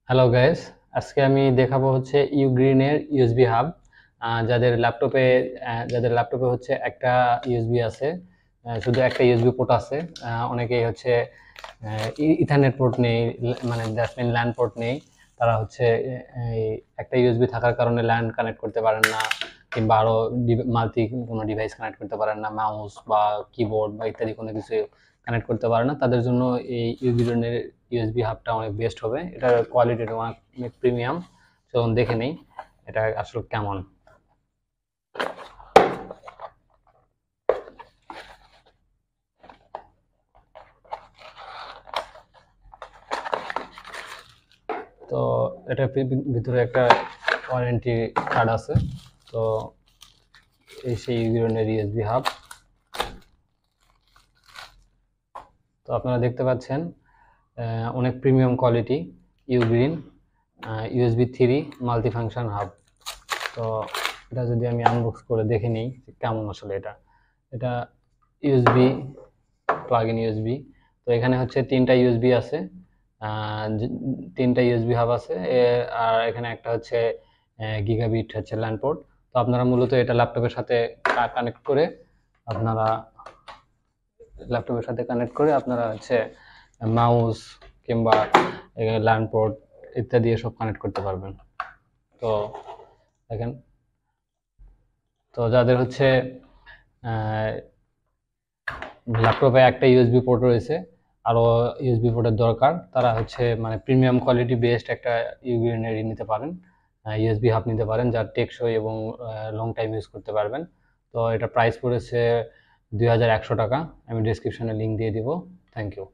Hello guys, আজকে আমি দেখাবো হচ্ছে ইউগ্রিনের ইউএসবি হাব। যাদের ল্যাপটপে হচ্ছে একটা ইউএসবি আছে, শুধু একটা ইউএসবি পোর্ট আছে। অনেকেই হচ্ছে ইথারনেট পোর্ট নেই, মানে দ্যাটস মিন ল্যান পোর্ট নেই। তারা হচ্ছে এই একটা ইউএসবি থাকার কারণে ল্যান কানেক্ট করতে পারেন না, কিংবা আরো মাল্টি কোনো ডিভাইস কানেক্ট করতে পারেন না, মাউস বা কিবোর্ড বা ইত্যাদি কোনো কিছু কানেক্ট করতে পারে না। তাদের জন্য এই ইউগ্রিনের ইউএসবি হাবটা অনেক বেস্ট হবে। এটার কোয়ালিটিটা অনেক প্রিমিয়াম। চলুন দেখে নেই এটা আসলে কেমন। তো এটার ভিতরে একটা ওয়ারেন্টি কার্ড আছে। তো এই সেই ইউগ্রিনের ইউএসবি হাব। তো আপনারা দেখতে পাচ্ছেন অনেক premium quality Ugreen USB 3 multi function hub. তো এটা যদি আমি আনবক্স করে দেখে নিই কেমন আসলে এটা এটা ইউএসবি প্লাগ ইন ইউএসবি। তো এখানে হচ্ছে তিনটা ইউএসবি আছে, তিনটা ইউএসবি হাব আছে। আর এখানে একটা হচ্ছে গিগাবিট হচ্ছে ল্যান পোর্ট। তো আপনারা মূলত এটা ল্যাপটপের সাথে কানেক্ট করে আপনারা হচ্ছে মাউস কিংবা ল্যান পোর্ট ইত্যাদি এসব কানেক্ট করতে পারবেন। তো দেখেন, তো যাদের হচ্ছে ল্যাপটপে একটা ইউএসবি পোর্ট রয়েছে, আরও ইউএসবি পোর্টের দরকার, তারা হচ্ছে মানে প্রিমিয়াম কোয়ালিটি বেস্ট একটা ইউগ্রিনের নিতে পারেন, ইউএসবি হাব নিতে পারেন, যার টেকসই এবং লং টাইম ইউজ করতে পারবেন। তো এটা প্রাইস পড়েছে 2100 টাকা। আমি ডিসক্রিপশনে লিঙ্ক দিয়ে দিব। Thank you.